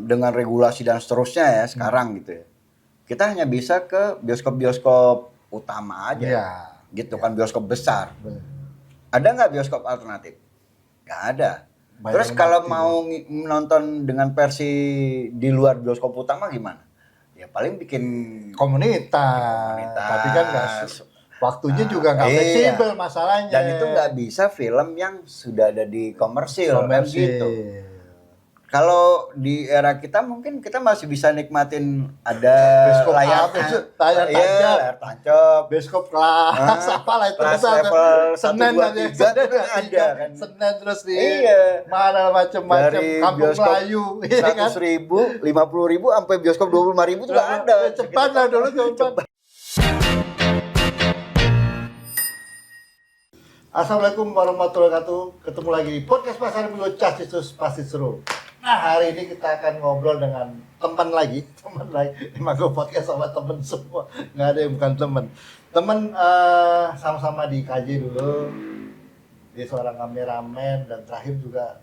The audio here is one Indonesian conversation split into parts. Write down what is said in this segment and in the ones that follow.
dengan regulasi dan seterusnya ya sekarang gitu ya. Kita hanya bisa ke bioskop-bioskop utama aja. Iya. Gitu kan, bioskop besar. Bener. Ada nggak bioskop alternatif? Nggak ada. Banyak Terus yang kalau mati, mau menonton dengan versi di luar bioskop utama gimana? Ya paling bikin komunitas. Tapi kan nggak waktunya juga nggak fleksibel masalahnya. Dan itu nggak bisa film yang sudah ada di komersil kan gitu. Kalau di era kita mungkin kita masih bisa nikmatin ada bioskop layar tancap, bioskop kelas apalah itu level 1, Senin 2, 3 ada kan. Senin terus di mana macam-macam kampung Melayu 100.000, 50.000 sampai bioskop 25.000 juga ada. Cepat lah dulu cepat. Assalamualaikum warahmatullahi wabarakatuh. Ketemu lagi di podcast Pasar Minggu Cacitus pasti seru. Nah, hari ini kita akan ngobrol dengan teman lagi. Emang gue podcast sama temen semua, nggak ada yang bukan temen. Sama-sama di KJ dulu. Dia seorang kameramen dan terakhir juga.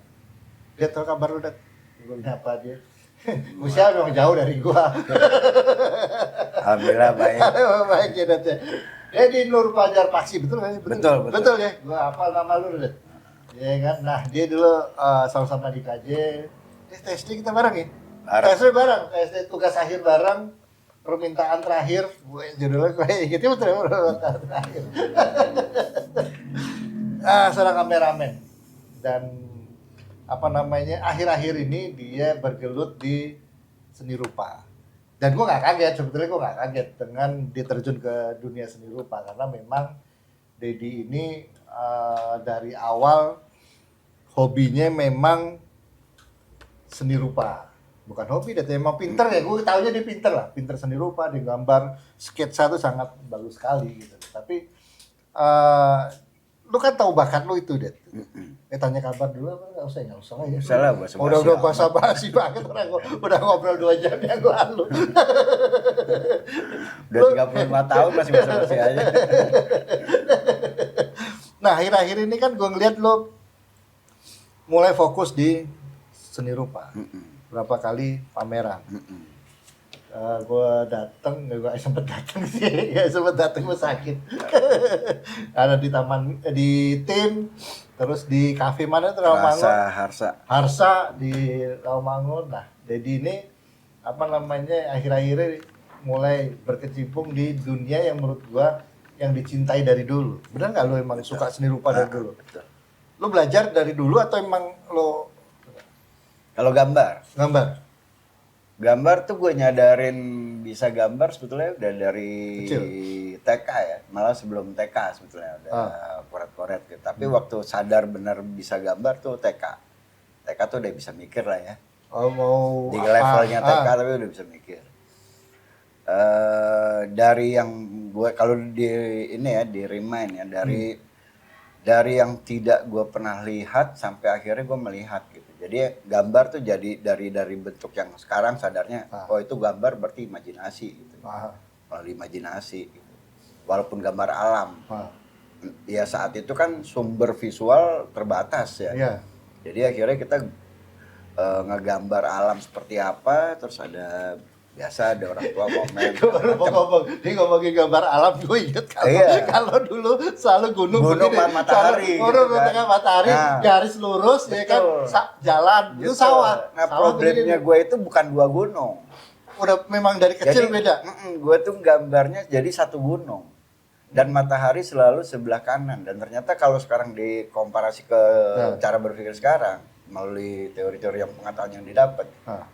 Dia tahu kabar lu, Dat? Gue nyapa dia. Usia memang jauh dari gua. Alhamdulillah baik. Baik ya, Dat. Dia di Nur Fajar Paksi, betul kan? Betul ya. Gua hafal nama lu, Dat. Ya kan. Nah, dia dulu sama-sama di KJ. TSD kita bareng ya? TSD bareng, TSD tugas akhir bareng, permintaan terakhir, judulnya kayak gitu betul ya, permintaan terakhir. Seorang kameramen dan akhir-akhir ini dia bergelut di seni rupa. Dan gue nggak kaget, sebetulnya gue nggak kaget dengan dia terjun ke dunia seni rupa karena memang Dedi ini dari awal hobinya memang seni rupa, bukan hobi, dia emang pinter ya, gue taunya dia pinter seni rupa, dia gambar sketsa tuh sangat bagus sekali gitu. Tapi lu kan tahu bakat lu itu, Det. Tanya kabar dulu apa nggak usah lah ya. Salah udah basa-basi banget, udah ngobrol 2 jam ya gue lu. Udah 35 tahun masih basa-basi aja. Nah, akhir-akhir ini kan gue ngeliat lu mulai fokus di seni rupa. Berapa kali pameran. Gue dateng, gue sempet dateng sih, gue sakit. Ada di taman, di tim, terus di kafe mana itu Rawamangun? Harsa di Rawamangun. Nah, Dedi ini akhir-akhirnya mulai berkecimpung di dunia yang menurut gue yang dicintai dari dulu. Benar nggak lo emang suka seni rupa dari dulu? Betul. Lo belajar dari dulu atau emang lo? Kalau gambar tuh gue nyadarin bisa gambar sebetulnya udah dari kecil. TK ya, malah sebelum TK sebetulnya udah koret-koret gitu. Tapi waktu sadar benar bisa gambar tuh TK tuh udah bisa mikir lah ya. Mau di levelnya TK tapi udah bisa mikir. Dari yang gue kalau di ini ya di remind ya dari yang tidak gue pernah lihat sampai akhirnya gue melihat gitu. Jadi gambar tuh jadi dari bentuk yang sekarang sadarnya oh itu gambar berarti imajinasi gitu. Melalui imajinasi gitu. Walaupun gambar alam. Ya saat itu kan sumber visual terbatas ya. Iya. Jadi akhirnya kita ngegambar alam seperti apa, terus ada biasa ada orang tua komen. Dia ngomongin gambar alam, gue inget kalau dulu selalu gunung matahari. Matahari, garis lurus, ya kan, jalan, itu sawah. Nah problemnya gue itu bukan 2 gunung. Udah memang dari kecil beda. Gue tuh gambarnya jadi 1 gunung. Dan matahari selalu sebelah kanan. Dan ternyata kalau sekarang dikomparasi ke cara berpikir sekarang, melalui teori-teori yang pengetahuan yang didapat,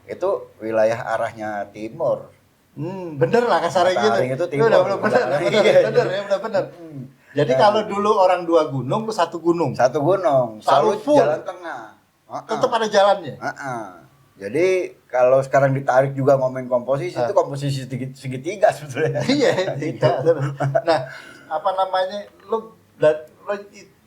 itu wilayah arahnya timur. Bener lah kasarnya gitu. Itu timur. Udah bener. Jadi kalau dulu orang 2 gunung, lu 1 gunung. 1 gunung, selalu jalan tengah. Tetap ada jalannya. Jadi kalau sekarang ditarik juga ngomongin komposisi, itu komposisi segitiga sebetulnya. Iya. Nah, lu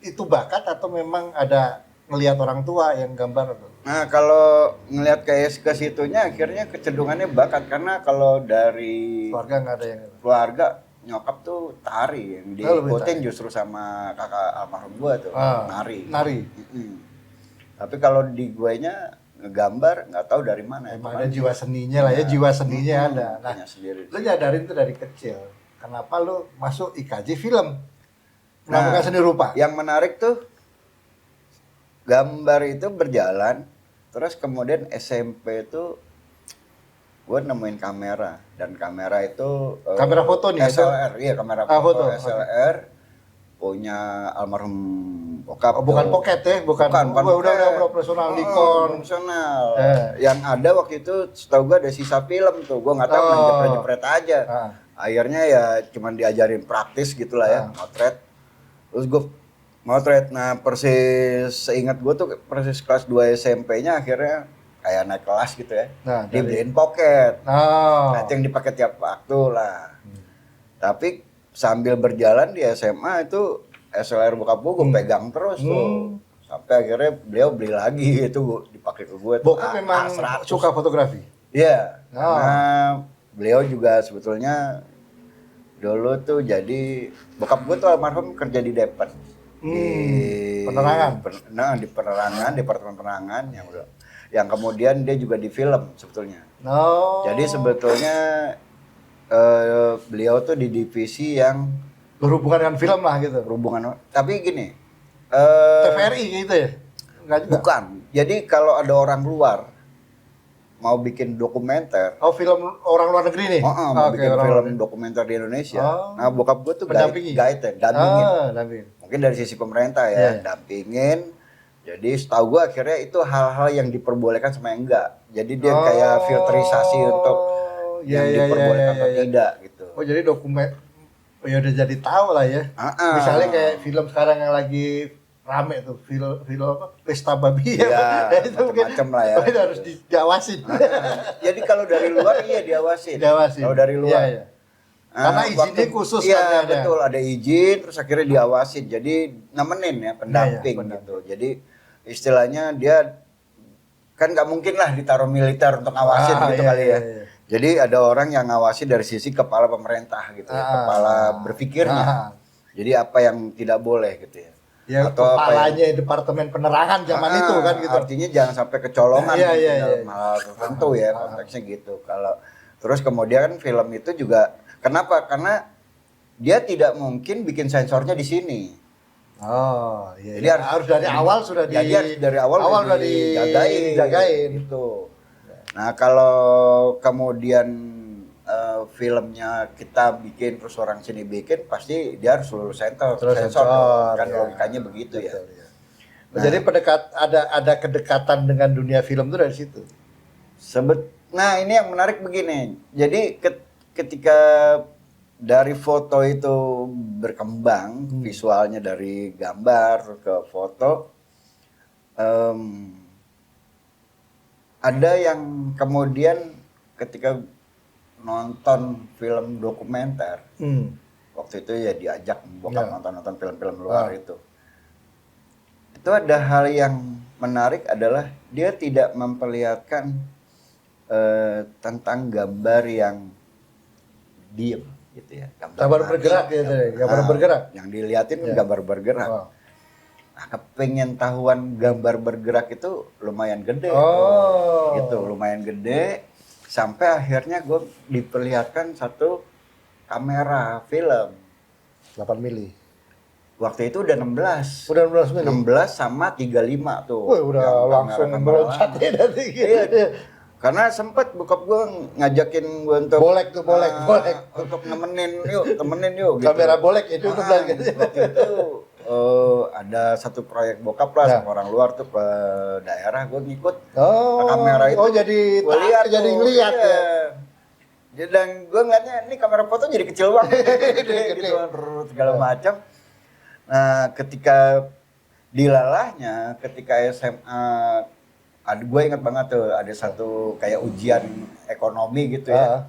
itu bakat atau memang ada ngelihat orang tua yang gambar tuh? Nah, kalau ngelihat kayak ke situnya akhirnya kecenderungannya bakat, karena kalau dari keluarga nggak ada yang keluarga nyokap tuh tari, yang diikutin justru sama kakak almarhum gua tuh nari. Nari. Tapi kalau di guanya ngegambar nggak tahu dari mana. Emang ada jiwa seninya lah ya, jiwa seninya ada. Nah, punya sendiri. lu nyadarin tuh dari kecil. Kenapa lu masuk IKJ film? Nah, Kenapa bukan seni rupa? Yang menarik tuh gambar itu berjalan, terus kemudian SMP itu gue nemuin kamera, dan kamera itu Kamera foto nih, SLR, iya kamera foto. foto SLR punya almarhum bokap. Oh, bukan pocket ya, bukan udah profesional Nikon. Profesional. Yang ada waktu itu setahu gue ada sisa film tuh, gue nggak tahu main jepret aja. Akhirnya ya cuman diajarin praktis gitulah ya, motret. Terus gue motret, nah persis seingat gue tuh persis kelas 2 SMP-nya akhirnya kayak naik kelas gitu ya. Nah, dibeliin pocket. Nah, itu yang dipakai tiap waktu lah. Tapi sambil berjalan di SMA itu SLR bokap gue pegang terus tuh. Sampai akhirnya beliau beli lagi itu dipakai ke gue. Bokap memang suka fotografi? Iya. Nah, beliau juga sebetulnya dulu tuh jadi bokap gue tuh almarhum kerja di Depan. Di penerangan. Di penerangan, departemen penerangan yang kemudian dia juga di film sebetulnya. Jadi sebetulnya beliau tuh di divisi yang berhubungan dengan film lah gitu. Berhubungan, tapi gini. TVRI gitu ya? Enggak juga. Bukan. Jadi kalau ada orang luar mau bikin dokumenter. Oh, film orang luar negeri nih? Mau bikin film dokumenter di Indonesia. Nah, bokap gue tuh guide ya, dampingin. Mungkin dari sisi pemerintah ya, dampingin. Jadi setahu gue akhirnya itu hal-hal yang diperbolehkan sama yang enggak. Jadi dia kayak filterisasi untuk yang diperbolehkan atau tidak gitu. Oh, jadi dokumen ya udah jadi tahu lah ya. Misalnya kayak film sekarang yang lagi rame tuh, film apa? Pesta Babi ya. Itu macam lah ya. Itu harus diawasin. Jadi kalau dari luar iya diawasin. Kalau dari luar. Iya. Karena izinnya khusus kan ada. Betul, ada izin terus akhirnya diawasin. Jadi nemenin ya, pendamping gitu. Jadi istilahnya dia kan nggak mungkin lah ditaruh militer untuk ngawasin gitu kali ya. Jadi ada orang yang ngawasi dari sisi kepala pemerintah gitu ya, kepala berpikirnya. Jadi apa yang tidak boleh gitu ya. Ya, atau kepalanya departemen penerangan zaman itu kan gitu. Artinya jangan sampai kecolongan dalam hal tertentu ya, konteksnya gitu. Kalau terus kemudian film itu juga kenapa? Karena dia tidak mungkin bikin sensornya di sini. Oh, iya. Jadi harus dari awal sudah dari awal udah dijagain gitu. Nah, kalau kemudian filmnya kita bikin terus orang sini bikin, pasti dia harus lulus sensor kan logikanya begitu ya. Nah, jadi ada kedekatan dengan dunia film itu dari situ. Nah, ini yang menarik begini. Jadi ketika dari foto itu berkembang, visualnya dari gambar ke foto, ada yang kemudian ketika nonton film dokumenter, waktu itu ya diajak bokap nonton film-film luar itu ada hal yang menarik adalah dia tidak memperlihatkan tentang gambar yang diem gitu ya, gambar bergerak gitu ya, gambar bergerak. Yang dilihatin gambar bergerak. Nah, kepengen tahuan gambar bergerak itu lumayan gede gitu, lumayan gede. Sampai akhirnya gue diperlihatkan satu kamera film 8 mili. Waktu itu udah 16. Udah 16 mili. 16 sama 35 tuh. Wih, udah langsung meloncat ya dari gitu. Karena sempet bokap gue ngajakin gue untuk bolek. Untuk temenin yuk gitu. Kamera bolek itu tuh waktu itu ada satu proyek bokap lah sama orang luar tuh ke daerah, gue ngikut kamera itu. Jadi ngeliat ya. Dan gue ngeliatnya ini kamera foto jadi kecil banget gitu segala macam. Nah, ketika dilalahnya ketika SMA, gue ingat banget tuh ada satu kayak ujian ekonomi gitu ya.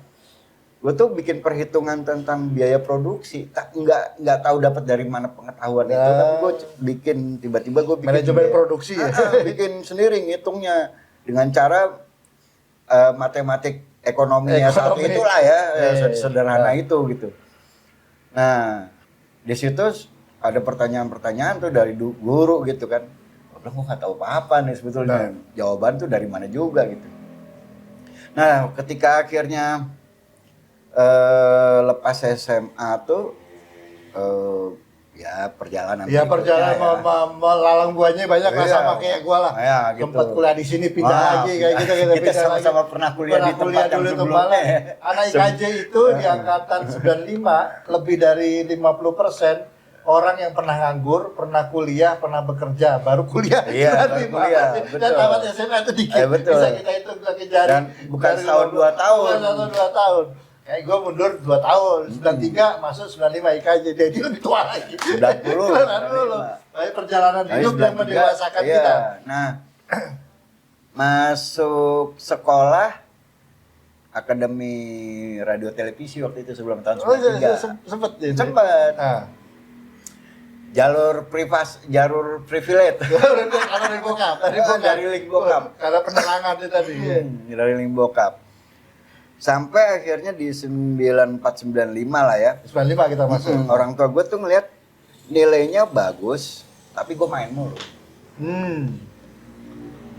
Gue tuh bikin perhitungan tentang biaya produksi, nggak tahu dapat dari mana pengetahuan itu, tapi gue bikin tiba-tiba gue bikin manajemen produksi ya, bikin sendiri ngitungnya dengan cara matematik ekonominya saat itulah ya, sederhana itu gitu. Nah, di situ ada pertanyaan-pertanyaan tuh dari guru gitu kan. Gue nggak tahu apa-apa nih sebetulnya. Jawaban tuh dari mana juga gitu. Nah, ketika akhirnya lepas SMA tuh ya perjalanan Ya perjalanan berikutnya melalang buahnya banyak lah Iya. sama kayak gua lah. Ya, gitu. Sempat kuliah di sini pindah lagi kayak gitu kita pindah sama-sama lagi. pernah kuliah di tempat yang dulu sebelumnya. Anak IKJ itu di angkatan 95 lebih dari 50% orang yang pernah nganggur, pernah kuliah, pernah bekerja, baru kuliah. Iya, baru kuliah, Dan betul. tamat SMA itu dikit. Betul. Bisa kita hitung pakai jari. Dan bukan Dari setahun, 2 tahun. Bukan setahun 2 tahun. Kayak gue mundur 2 tahun, 93 masuk 95 IKJ, jadi lebih tua lagi. 90. Dulu. Tapi perjalanan hidup yang mendewasakan Iya. kita. Nah, masuk sekolah Akademi Radio Televisi waktu itu sebelum tahun Oh, 93. sempet ya. Sempet. Nah. Jalur privilege. Karena dari bokap, Dari link bokap. Karena penerangan itu tadi. Dari link bokap. Sampai akhirnya di 9495 lah ya. 95 kita masuk. Orang tua gue tuh ngeliat nilainya bagus, tapi gue main mulu.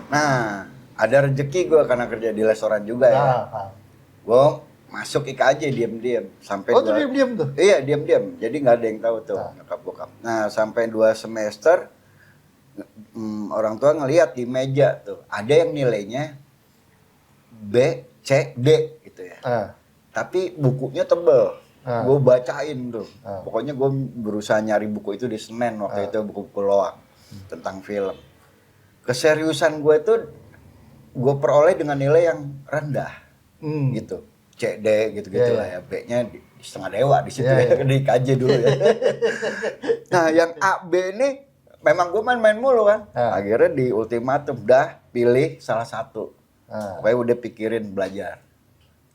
Nah, ada rezeki gue karena kerja di restoran juga ya. Gue masuk IKJ diam-diam sampai Oh, tuh diam-diam tuh. Iya, diam-diam. Jadi nggak ada yang tahu tuh nyokap bokap. Nah, sampai 2 semester orang tua ngeliat di meja tuh ada yang nilainya B, C, D gitu ya. Tapi bukunya tebel. Gue bacain tuh. Pokoknya gue berusaha nyari buku itu di Senen waktu itu, buku-buku loak tentang film. Keseriusan gue itu gue peroleh dengan nilai yang rendah gitu. C, D gitu-gitu lah ya. B-nya di setengah dewa di situ ya. Di KJ dulu ya. Nah, yang A, B ini memang gue main-main mulu kan. Akhirnya di ultimatum, dah pilih salah satu. Pokoknya udah pikirin belajar.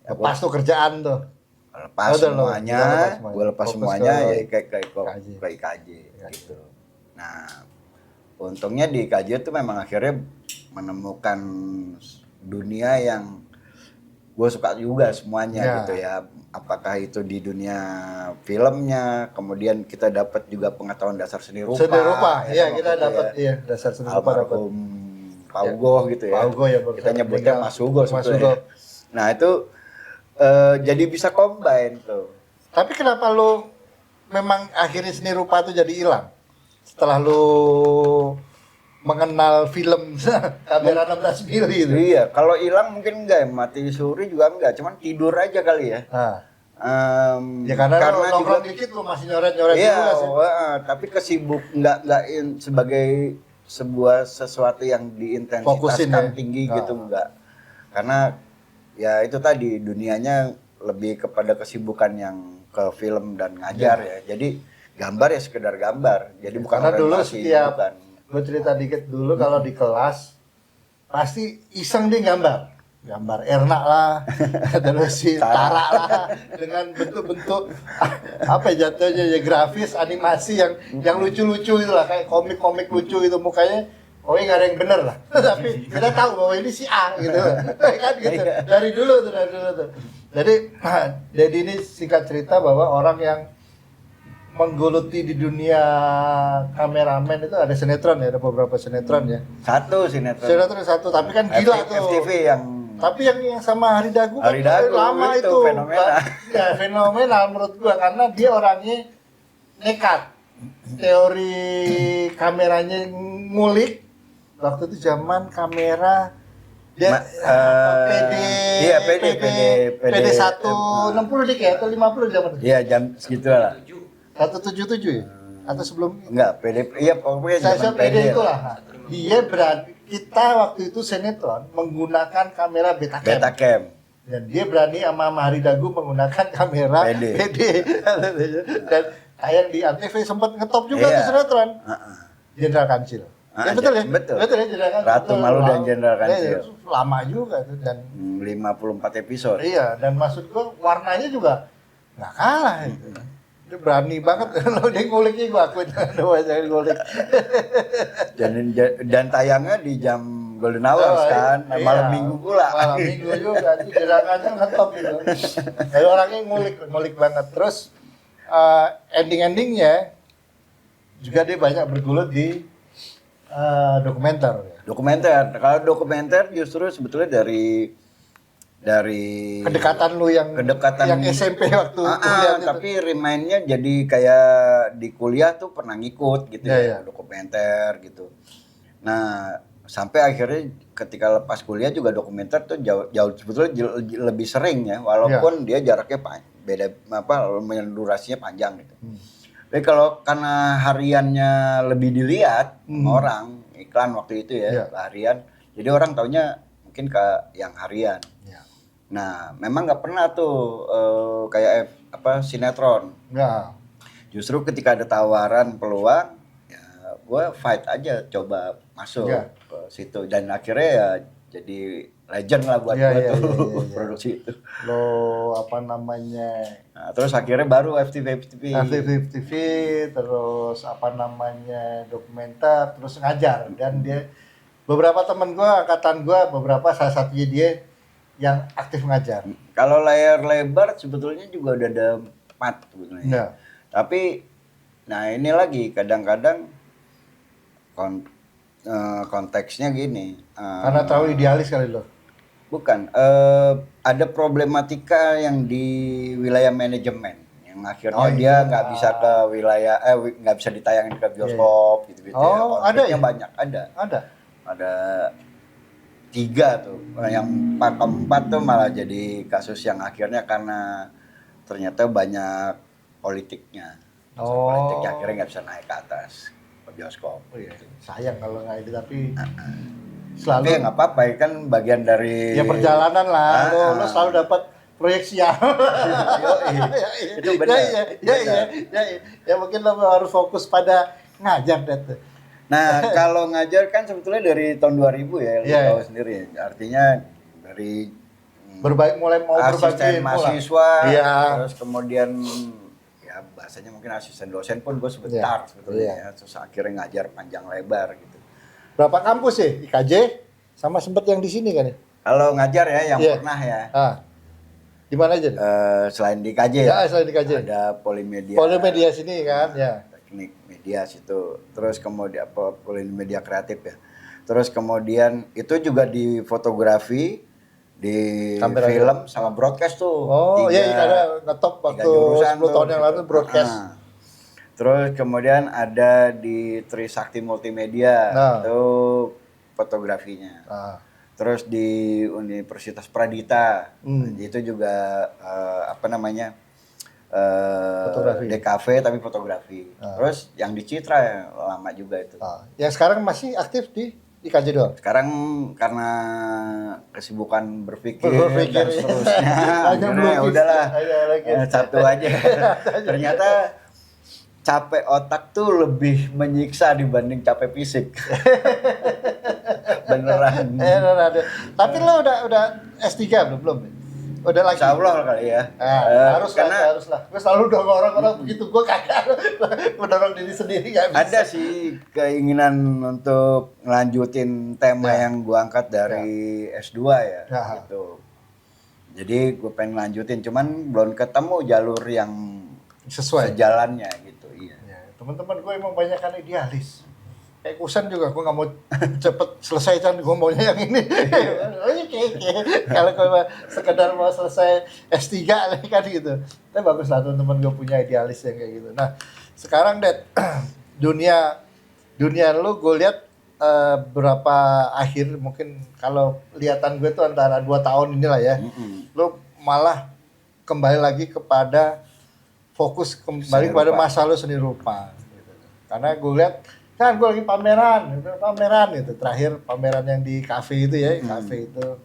Ya, Lepas tuh kerjaan tuh. Lepas semuanya, gue lepas semuanya ya ke IKJ gitu. Nah, untungnya di IKJ tuh memang akhirnya menemukan dunia yang gue suka juga semuanya gitu ya. Apakah itu di dunia filmnya, kemudian kita dapat juga pengetahuan dasar seni rupa. Seni rupa, iya kita dapat ya dasar seni rupa dapat. Pak Ugo gitu ya. Pak Ugo ya, kita nyebutnya Mas Ugo sebetulnya. Nah itu jadi bisa combine tuh. Tapi kenapa lu memang akhirnya seni rupa itu jadi hilang? Setelah lu mengenal film kamera 16 mili itu. Iya, kalau hilang mungkin enggak ya, mati suri juga enggak, cuman tidur aja kali ya. Ya karena nongkrong dikit lu masih nyoret-nyoret iya, juga sih. tapi kesibuk enggak sebagai sebuah sesuatu yang diintensitaskan tinggi gitu enggak. Karena ya itu tadi dunianya lebih kepada kesibukan yang ke film dan ngajar ya. Jadi gambar ya sekedar gambar. Jadi bukan karena dulu orientasi, setiap bukan. Gue cerita dikit dulu kalau di kelas pasti iseng dia gambar Erna lah, terus si Tara lah dengan bentuk-bentuk apa ya jatuhnya ya grafis animasi yang lucu-lucu itu lah kayak komik-komik lucu itu mukanya. Oh ini nggak ada yang bener lah, tapi kita tahu bahwa ini si A gitu, kan gitu. Dari dulu tuh. Jadi, jadi ini singkat cerita bahwa orang yang menggeluti di dunia kameramen itu ada sinetron ya, ada beberapa sinetron ya. Satu sinetron. Sinetron satu, tapi kan gila tuh. FTV yang. Tapi yang sama Hari Dagu kan lama itu. Fenomenal. Ya fenomenal menurut gua karena dia orangnya nekat. Teori kameranya ngulik. Waktu itu zaman kamera dia PD 160 dik ya atau 50 zaman itu. Iya, jam segitu lah. 177 ya? Atau sebelum enggak, iya pokoknya saya PD itulah. Dia berani kita waktu itu sinetron menggunakan kamera Betacam. Dan dia berani sama Hari Dagu menggunakan kamera PD. Dan tayang di Antv sempat ngetop juga tuh sinetron. Jenderal Kancil. Ya betul ya? Betul ya Jenderal Kancil. Ratu Malu dan Jenderal Kancil. Lama juga tuh dan 54 episode. Iya, dan maksud gua warnanya juga nggak kalah itu. Dia berani banget kalau dia nguliknya gua akuin doa saya ngulik. Dan tayangnya di jam Golden Hours kan, malam minggu pula. Malam minggu juga, gerakannya ngetop gitu. Jadi orangnya ngulik banget. Terus ending-endingnya juga dia banyak bergulut di dokumenter ya. Dokumenter. Kalau dokumenter justru sebetulnya dari Kedekatan lu yang SMP waktu kuliah itu. tapi remind-nya jadi kayak di kuliah tuh pernah ngikut gitu ya, dokumenter gitu. Nah, sampai akhirnya ketika lepas kuliah juga dokumenter tuh jauh sebetulnya lebih sering ya, walaupun dia jaraknya beda lumayan durasinya panjang gitu. Tapi kalau karena hariannya lebih dilihat orang iklan waktu itu ya, harian, jadi orang taunya mungkin ke yang harian. Nah, memang nggak pernah tuh kayak sinetron. Justru ketika ada tawaran peluang, ya gue fight aja coba masuk ke situ dan akhirnya ya jadi legend lah buat gue tuh produksi itu. Lo Nah, terus akhirnya baru FTV, terus dokumenter, terus ngajar dan dia beberapa teman gue, angkatan gue, beberapa salah satunya dia yang aktif ngajar. Kalau layar lebar sebetulnya juga udah ada 4 sebetulnya. Tapi nah ini lagi kadang-kadang konteksnya gini. Karena terlalu idealis kali lo. Bukan, ada problematika yang di wilayah manajemen yang akhirnya dia nggak bisa ke wilayah nggak bisa ditayangin ke bioskop gitu-gitu ya. Ada ya? Banyak, ada 3 tuh, yang 4 tuh malah jadi kasus yang akhirnya karena ternyata banyak politiknya. Politiknya akhirnya nggak bisa naik ke atas ke bioskop. Sayang kalau nggak itu, tapi selalu. Tapi nggak apa-apa, kan bagian dari. Ya perjalanan lah, lo selalu dapat proyek siang. Itu benar. Ya mungkin lo harus fokus pada ngajar deh. Nah, kalau ngajar kan sebetulnya dari tahun 2000 ya, lo tahu sendiri. Artinya dari mulai mau asisten mahasiswa, terus kemudian ya bahasanya mungkin asisten dosen pun gue sebentar sebetulnya ya. Terus akhirnya ngajar panjang lebar gitu. Berapa kampus sih? IKJ sama sempat yang di sini kan ya? Kalau ngajar ya yang pernah ya. Di mana aja? Selain di IKJ ya. Selain di IKJ. Ada Polimedia. Polimedia sini kan, ya. Teknik media situ, terus kemudian media kreatif ya, terus kemudian itu juga di fotografi, di kamera film sama broadcast tuh. Ada ngetop waktu 10 tahun yang lalu broadcast. Terus kemudian ada di Trisakti Multimedia, itu fotografinya. Terus di Universitas Pradita, itu juga DKV tapi fotografi. Terus yang di Citra ya lama juga itu. Yang sekarang masih aktif di IKJ doang? Sekarang karena kesibukan berpikir dan seterusnya, akhirnya udahlah satu aja. Ternyata capek otak tuh lebih menyiksa dibanding capek fisik. Beneran. Tapi lo udah S3 belum? Udah lagi. Insya Allah kali ya. Haruslah. Gue selalu dorong orang-orang begitu, gue kagak mendorong diri sendiri gak bisa. Ada sih keinginan untuk ngelanjutin tema yang gue angkat dari S2 ya. Gitu. Jadi gue pengen lanjutin, cuman belum ketemu jalur yang sesuai sejalannya gitu. Iya. Teman-teman gue emang banyak kan idealis. Kayak Kusen juga, gue gak mau cepet selesai kan, gue maunya yang ini. Kalau gue sekedar mau selesai S3 kan gitu. Tapi bagus lah teman-teman gue punya idealis yang kayak gitu. Nah sekarang Dad, dunia lu gue lihat berapa akhir, mungkin kalau lihatan gue tuh antara 2 tahun inilah ya. Lu malah kembali lagi kepada fokus kembali kepada masa lu seni rupa gitu. Karena gue lihat kan gue lagi pameran gitu, terakhir pameran yang di kafe itu ya, kafe itu,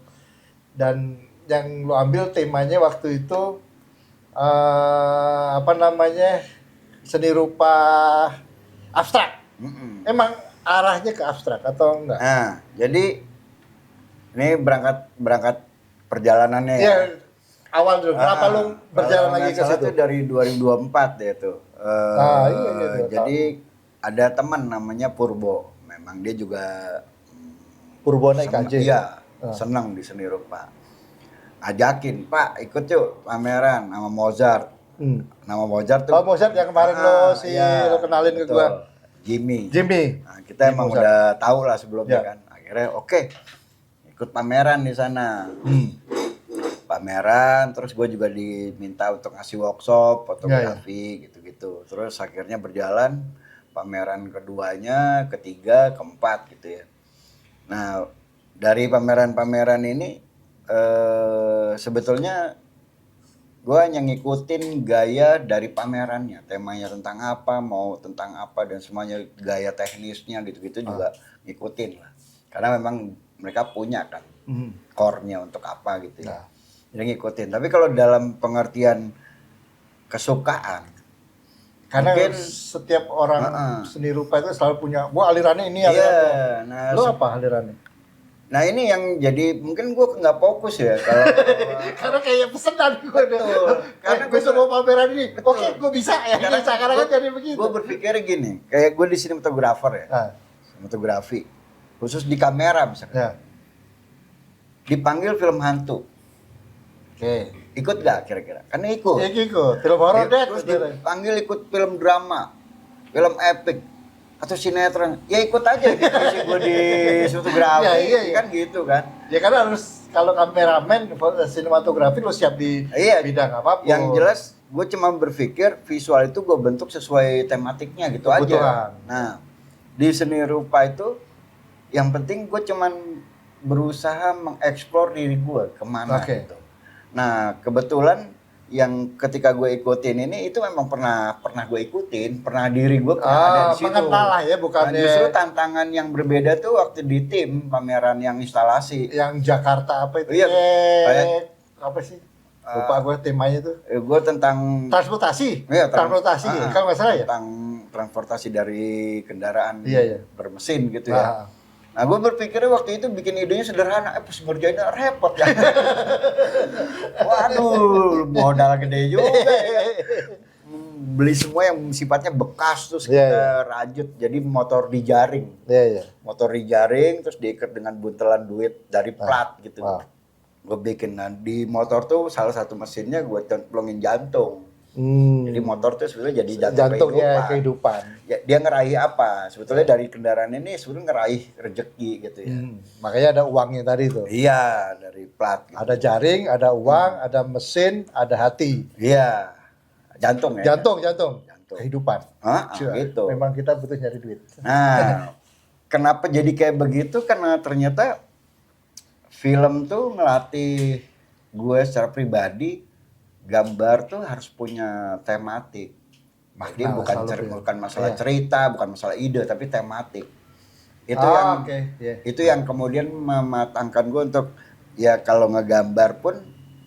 dan yang lo ambil temanya waktu itu seni rupa abstrak. Emang arahnya ke abstrak atau enggak? Nah, jadi ini berangkat perjalanannya ya. Awal dulu, kenapa lu berjalan lagi ke situ? Itu dari 2024 deh tuh. Jadi ada teman namanya Purbo, memang dia juga Purbo naik IKJ. Iya, senang di seni rupa. Ajakin, Pak ikut yuk pameran sama Mozart. Nama Mozart tuh. Mozart yang kemarin lo kenalin ke gua. Jimmy. Jimmy. Nah, kita Jimmy emang Musar. udah tahu lah sebelumnya Ya. kan. Akhirnya oke, ikut pameran di sana. Pameran, terus gue juga diminta untuk ngasih workshop fotografi gitu-gitu. Terus akhirnya berjalan pameran keduanya, ketiga, keempat gitu ya. Nah, dari pameran-pameran ini sebetulnya gue hanya ngikutin gaya dari pamerannya, temanya tentang apa, mau tentang apa, dan semuanya gaya teknisnya gitu-gitu juga ngikutin lah. Karena memang mereka punya kan core-nya untuk apa gitu ya. Nah. Jadi ngikutin. Tapi kalau dalam pengertian kesukaan, Karena mungkin setiap orang seni rupa itu selalu punya, gua alirannya ini iya, alirannya. nah, Lo apa alirannya? nah ini yang jadi mungkin gue nggak fokus ya kalau Karena kayak pesenan gue deh. Karena gue gua- mau pameran ini, oke gue bisa ya. Sekarang kan jadi begitu. gue berpikir gini, kayak gue di sinematografer ya, Nah, sinematografi, khusus di kamera misalnya, ya. dipanggil film hantu, Oke. ikut gak kira-kira? Kan ikut. Ya gitu, film horor deh. Terus dipanggil ikut film drama, film epic, atau sinetron, ya ikut aja gitu sih gue di sinematografi, Iya. kan gitu kan. Ya karena harus, kalau kameramen sinematografi lo siap di Iya, bidang apapun. yang jelas gue cuma berpikir visual itu gue bentuk sesuai tematiknya gitu Kebutuhan. aja. Nah, di seni rupa itu yang penting gue cuman berusaha mengeksplor diri gue kemana gitu. Nah, kebetulan yang ketika gue ikutin ini itu memang pernah gue ikutin, pernah diri gue ada di situ. mengenal lah ya, bukan Nah, justru tantangan yang berbeda tuh waktu di tim pameran yang instalasi. yang Jakarta apa itu? Iya, kayak apa sih? Lupa gue temanya tuh. Gue tentang Transportasi. Iya, Transportasi. Kalau nggak salah ya? tentang transportasi dari kendaraan Iya. bermesin gitu ya. Nah, gue berpikirnya waktu itu bikin idenya sederhana, pas ngerjainnya repot ya. Waduh, modal gede juga ya. Beli semua yang sifatnya bekas terus kita rajut, jadi motor dijaring. Iya. Motor dijaring terus diikat dengan buntelan duit dari plat gitu. Gue bikin, nah di motor tuh salah satu mesinnya gue cemplungin jantung. Jadi motor tuh sebetulnya jadi jantungnya kehidupan. Ya, dia ngeraih apa? Sebetulnya dari kendaraan ini sebetulnya ngeraih rezeki gitu ya. Makanya ada uangnya tadi tuh. Iya, dari plat. Gitu. Ada jaring, ada uang, ada mesin, ada hati. Iya, jantung ya. Jantung. Kehidupan. Gitu. Memang kita butuh nyari duit. Nah, kenapa jadi kayak begitu? Karena ternyata film tuh ngelatih gue secara pribadi. Gambar tuh harus punya tematik. Jadi bukan masalah cerita, bukan masalah ide, tapi tematik. Itu yang kemudian mematangkan gue untuk ya kalau ngegambar pun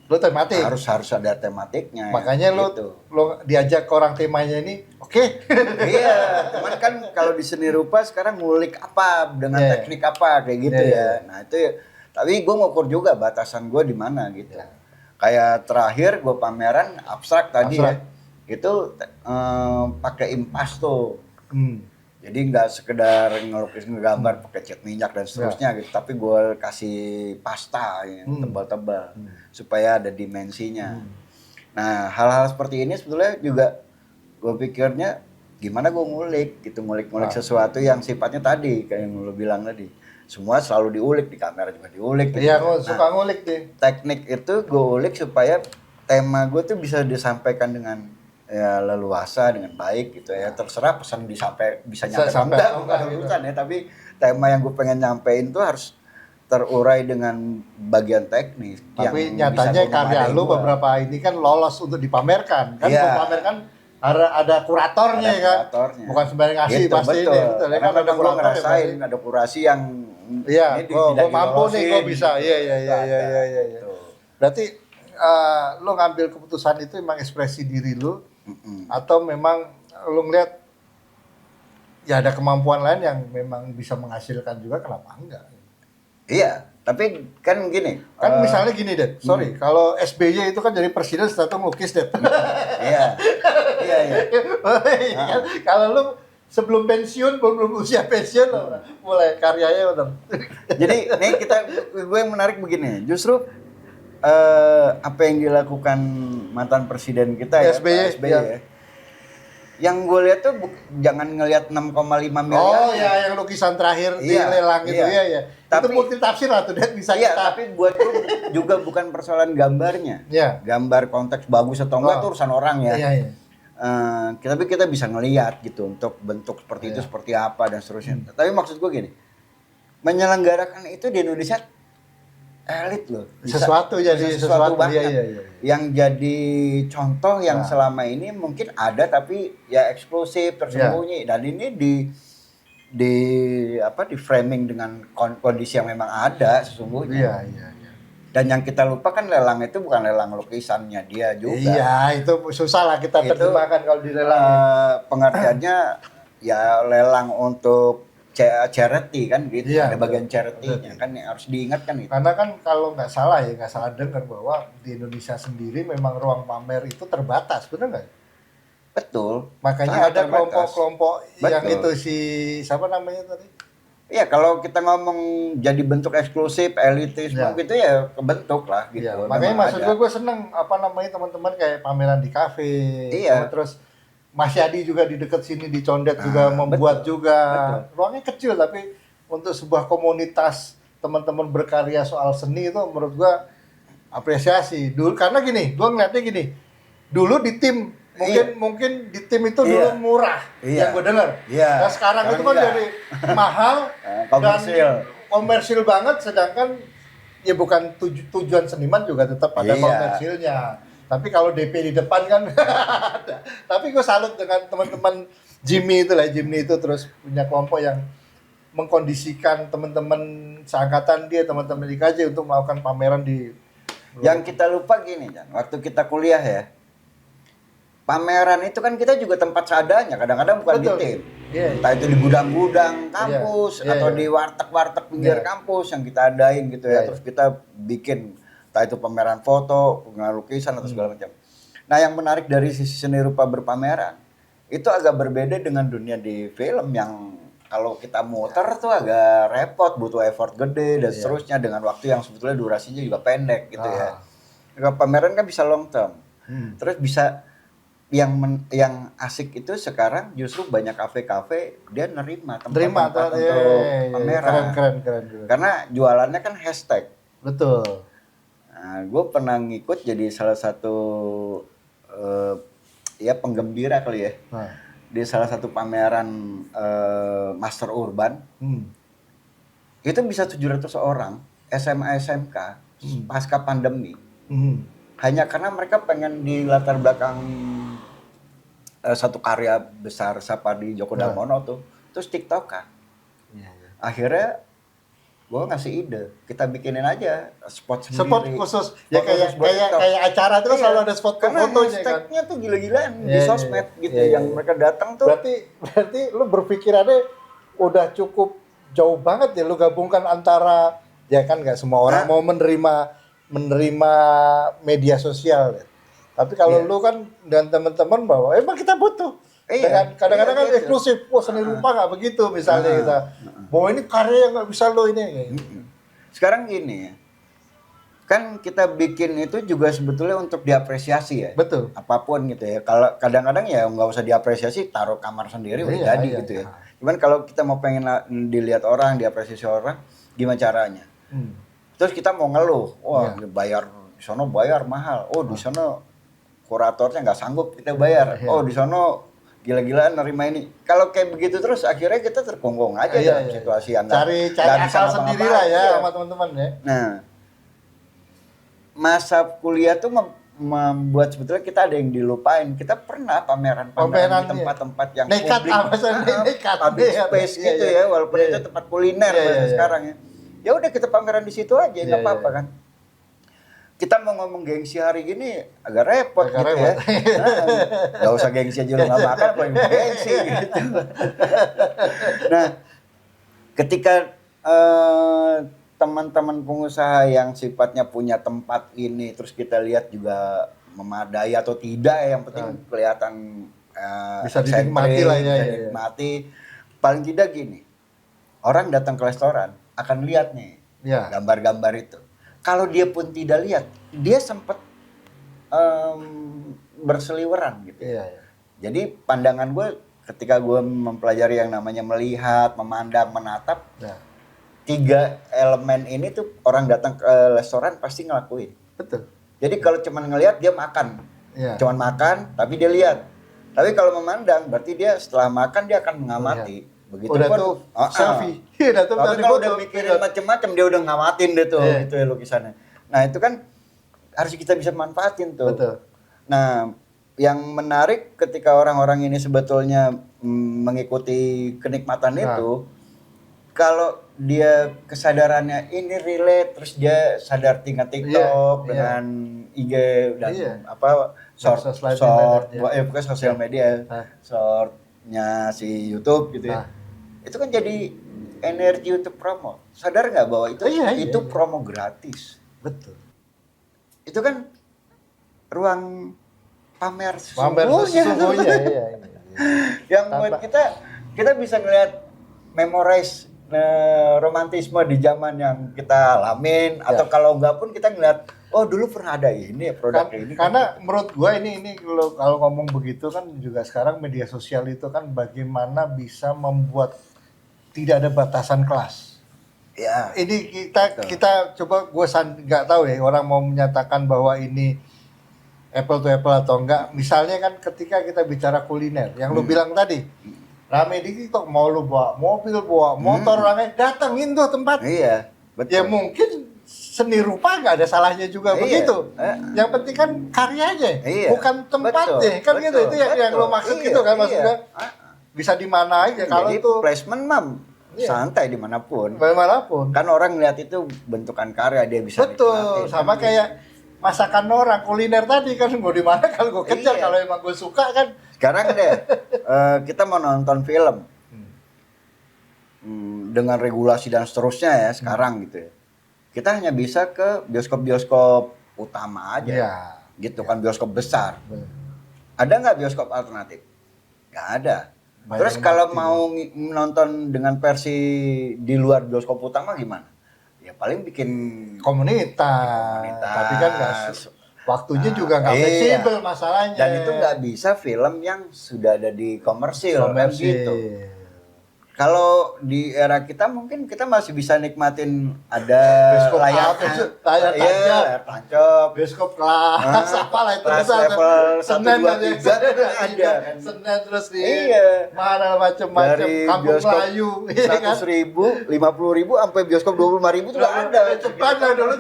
lo tematik harus ada tematiknya. Makanya gitu. lo diajak orang temanya ini, oke. Iya, cuman kan kalau di seni rupa sekarang ngulik apa dengan teknik apa kayak gitu ya. Nah itu ya, tapi gue ngukur juga batasan gue di mana gitu. Kayak terakhir gue pameran abstrak tadi ya, itu pakai impasto. Jadi nggak sekedar ngelukis ngegambar pakai cat minyak dan seterusnya gitu, tapi gue kasih pasta yang tebal-tebal supaya ada dimensinya. Nah hal-hal seperti ini sebetulnya juga gue pikirnya gimana gue ngulik sesuatu yang sifatnya tadi kayak yang lo bilang tadi. Semua selalu diulik, di kamera juga diulik. Iya, gue suka ngulik deh. Teknik itu gue ulik supaya tema gue tuh bisa disampaikan dengan ya leluasa, dengan baik gitu ya. Terserah pesan bisa nyampe enggak urusan ya. Tapi tema yang gue pengen nyampein tuh harus terurai dengan bagian teknis. Tapi nyatanya karya lu beberapa ini kan lolos untuk dipamerkan. Kan untuk pamerkan ada kuratornya kan, bukan sembarang ngasih gitu, pasti betul. ini. Betul. Karena ada ngerasain, ada kurasi yang gue mampu nih, gue bisa. Iya. Berarti lo ngambil keputusan itu emang ekspresi diri lo, atau memang lo ngeliat ya ada kemampuan lain yang memang bisa menghasilkan juga, kenapa enggak? Iya, tapi kan gini. Kan misalnya gini deh, sorry, kalau SBY itu kan jadi presiden setelah ngelukis deh. Iya. Kalau lu sebelum pensiun, belum usia pensiun, mulai karyanya udah. Jadi nih gue yang menarik begini, justru apa yang dilakukan mantan presiden kita ya, SBY ya. Yang gue lihat tuh jangan ngelihat 6,5 miliar. Oh ya, yang lukisan terakhir di Iya, lelang itu iya. ya. Itu Tapi- multi tafsir lah tuh, Dan bisa Iya, kita. tapi buat gue juga bukan persoalan gambarnya. Iya. Gambar konteks bagus atau enggak Oh. itu urusan orang ya. Iya, iya. Tapi kita bisa ngelihat gitu untuk bentuk seperti itu Iya. seperti apa dan seterusnya. Tapi maksud gue gini, menyelenggarakan itu di Indonesia elit loh. Sesuatu jadi sesuatu banget. iya. Yang jadi contoh yang Nah. selama ini mungkin ada tapi ya eksklusif tersembunyi dan ini di framing dengan kondisi yang memang ada sesungguhnya. Iya. Dan yang kita lupa kan lelang itu bukan lelang lukisannya dia juga. Iya, itu susah lah kita Itu, terjemahkan kalau di lelang. Pengertiannya ya lelang untuk charity kan gitu. Iya, Ada bagian betul. charity-nya kan yang harus diingatkan itu. Karena kan kalau nggak salah dengar bahwa di Indonesia sendiri memang ruang pamer itu terbatas, benar nggak? Betul. Makanya Sangat ada terbatas. kelompok-kelompok yang Betul. itu si siapa namanya tadi? Iya, kalau kita ngomong jadi bentuk eksklusif, elitisme Ya. gitu ya kebentuk lah gitu. Iya, makanya Memang maksud ada. gue seneng teman-teman kayak pameran di kafe. Iya. Terus Mas Yadi juga di dekat sini di Condet juga membuat betul. juga. Betul. Ruangnya kecil tapi untuk sebuah komunitas teman-teman berkarya soal seni itu menurut gua apresiasi. Dulu karena gini, gua ngeliatnya gini. Dulu di tim mungkin di tim itu dulu Iya. murah Iya. yang gue dengar. Iya. Nah sekarang itu kan Enggak. jadi mahal Komersil. dan komersil banget, sedangkan ya bukan tujuan seniman juga tetap ada Iya. komersilnya. Tapi kalau DP di depan kan ada. Tapi gue salut dengan teman-teman Jimmy itu terus punya kelompok yang mengkondisikan teman-teman seangkatan dia, teman-teman di KJ untuk melakukan pameran di. Yang kita lupa gini, Jan. Waktu kita kuliah ya, pameran itu kan kita juga tempat seadanya. Kadang-kadang bukan Betul. di tim. Iya. Entah itu di gudang-gudang kampus Iya, atau iya. di warteg-warteg pinggir Iya. kampus yang kita adain gitu ya. Iya, Terus kita bikin entah itu pameran foto, pameran lukisan atau segala macam. Nah, yang menarik dari sisi seni rupa berpameran itu agak berbeda dengan dunia di film yang kalau kita muter tuh agak repot, butuh effort gede dan seterusnya dengan waktu yang sebetulnya durasinya juga pendek gitu ya. Kalau pameran kan bisa long term. Terus bisa yang asik itu sekarang justru banyak kafe-kafe dia nerima tempat-tempat untuk pameran. Keren. Karena jualannya kan hashtag. Betul. Nah, gue pernah ngikut jadi salah satu ya penggembira kali ya. Nah. Di salah satu pameran Master Urban. Itu bisa 700 orang SMA SMK pasca pandemi. Hanya karena mereka pengen di latar belakang satu karya besar Sapadi Djoko Damono tuh, terus TikTokan. Akhirnya gue ngasih ide, kita bikinin aja spot sendiri. Spot khusus ya Spot khusus buat TikTok. kayak acara terus Iya. selalu ada spot Karena fotonya kan. hashtagnya tuh gila-gilaan di Iya, sosmed iya. gitu, Iya, yang iya. mereka datang tuh. Berarti lu berpikirannya udah cukup jauh banget ya, lu gabungkan antara ya kan nggak semua orang mau menerima media sosial ya. Tapi kalau lu kan dan teman-teman bahwa emang kita butuh. Iya. Dengan kadang-kadang kan Iya, gitu. eksklusif, wah seni rupa nggak begitu misalnya kita. Bahwa ini karya yang nggak bisa lo ini. Sekarang gini ya, kan kita bikin itu juga sebetulnya untuk diapresiasi ya. Betul. Apapun gitu ya. Kalau kadang-kadang ya nggak usah diapresiasi, taruh kamar sendiri udah Iya, jadi iya, gitu ya. iya. Cuman kalau kita mau pengen dilihat orang, diapresiasi orang, gimana caranya? Terus kita mau ngeluh, wah bayar di sana bayar mahal. Oh di sana kuratornya nggak sanggup kita bayar. Iya. Oh di sana gila-gilaan nerima ini. Kalau kayak begitu terus akhirnya kita terkungkung aja dalam situasi yang cari nggak bisa akal sendiri lah ya ngapa-ngapain. sama teman-teman ya. Nah, masa kuliah tuh membuat sebetulnya kita ada yang dilupain. Kita pernah pameran di tempat-tempat yang nekat, publik, nekat, public iya, space iya, gitu iya. ya, walaupun Iya, itu iya. tempat kuliner Iya, bahasa iya, iya. sekarang ya. Ya udah kita pameran di situ aja, nggak Iya, apa-apa iya. kan. Kita mau ngomong gengsi hari gini agak repot Agak gitu repot. ya. Nah, gak usah gengsi aja lu gak makan, apa yang gengsi gitu. Nah, ketika teman-teman pengusaha yang sifatnya punya tempat ini, terus kita lihat juga memadai atau tidak, yang penting kelihatan Bisa dinikmati lah ya, bisa ya, ya. dinikmati. Paling tidak gini, orang datang ke restoran akan lihat nih Ya. gambar-gambar itu. Kalau dia pun tidak lihat, dia sempat berseliweran gitu. Iya, iya. Jadi pandangan gue ketika gue mempelajari yang namanya melihat, memandang, menatap, Nah, 3 elemen ini tuh orang datang ke restoran pasti ngelakuin. betul. Jadi kalau cuman ngelihat dia makan, Iya. cuman makan tapi dia lihat. Tapi kalau memandang berarti dia setelah makan dia akan mengamati. Begitu Udah pun, tuh selfie. Iya, udah tuh tapi tadi kalau foto. udah mikirin macem-macem dia udah ngamatin deh tuh Iya. itu ya lukisannya. Nah itu kan harus kita bisa manfaatin tuh. Betul. Nah yang menarik ketika orang-orang ini sebetulnya mengikuti kenikmatan itu, kalau dia kesadarannya ini relate, terus dia sadar tingkat TikTok Iya, dengan IG dan Iya. apa short, Sosmed bukan sosial media, Nah. shortnya si YouTube gitu ya. Nah. Itu kan jadi energi untuk promo. Sadar nggak bahwa itu Iya. promo gratis. Betul. Itu kan ruang pamer Pamer sesungguhnya, iya. yang buat kita bisa ngeliat memorize romantisme di zaman yang kita alamin, atau kalau enggak pun kita ngeliat oh dulu pernah ada ini ya produk ini. Karena menurut gua ini kalau ngomong begitu kan juga sekarang media sosial itu kan bagaimana bisa membuat tidak ada batasan kelas. Ya. Ini kita coba gua nggak tahu ya orang mau menyatakan bahwa ini apple to apple atau enggak. Misalnya kan ketika kita bicara kuliner yang lu bilang tadi, rame di TikTok, mau lu bawa mobil, bawa motor, rame datengin tuh tempat. Iya, betul. Ya mungkin seni rupa nggak ada salahnya juga begitu. Yang penting kan karyanya, bukan tempatnya, kan gitu. Itu yang lo maksud gitu kan maksudnya. Bisa di mana aja kalau jadi itu placement santai dimanapun. Kan orang lihat itu bentukan karya dia bisa. Betul, sama kayak masakan orang kuliner tadi kan mau di mana kalau gue kejar kalau emang gue suka kan. Sekarang deh kita mau nonton film dengan regulasi dan seterusnya ya sekarang gitu ya. Kita hanya bisa ke bioskop-bioskop utama aja, gitu kan bioskop besar. Ada nggak bioskop alternatif? Nggak ada. Terus kalau mau nonton dengan versi di luar bioskop utama gimana? Ya paling bikin komunitas. Tapi kan nggak waktunya juga nggak fleksibel masalahnya. Dan itu nggak bisa film yang sudah ada di komersil kan gitu. Kalau di era kita mungkin kita masih bisa nikmatin ada layar tancap, bioskop kelas, apalah itu level Senin ada, Senin terus di mana macam-macam kampung Melayu, 100.000, 50.000 sampai bioskop 25.000 tuh nggak ada. Cepat lah dulu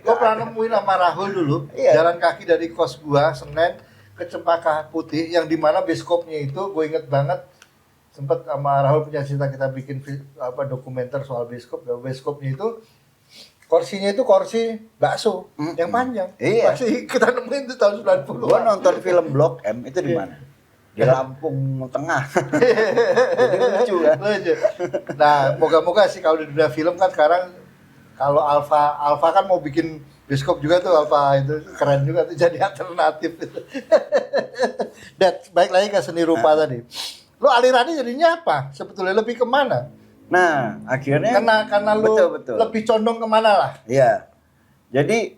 Gua pernah nemuin sama Rahul dulu, jalan kaki dari kos gua Senin ke Cempaka Putih, yang dimana bioskopnya itu gue inget banget. Sempat sama Rahul punya cerita kita bikin dokumenter soal bioskopnya itu kursinya itu kursi bakso yang panjang. Pasti kita nemuin itu tahun 90-an. Gua nonton film Blok M itu di mana? Di Lampung Tengah. Jadi lucu kan. Nah, moga-moga sih kalau di dunia film kan sekarang kalau Alfa kan mau bikin bioskop juga tuh, Alfa itu keren juga tuh jadi alternatif itu. Dan baik lagi ke seni rupa tadi. Lu alirannya jadinya apa? Sebetulnya lebih kemana? Nah, akhirnya karena lu betul. lebih condong kemana lah? Iya. Jadi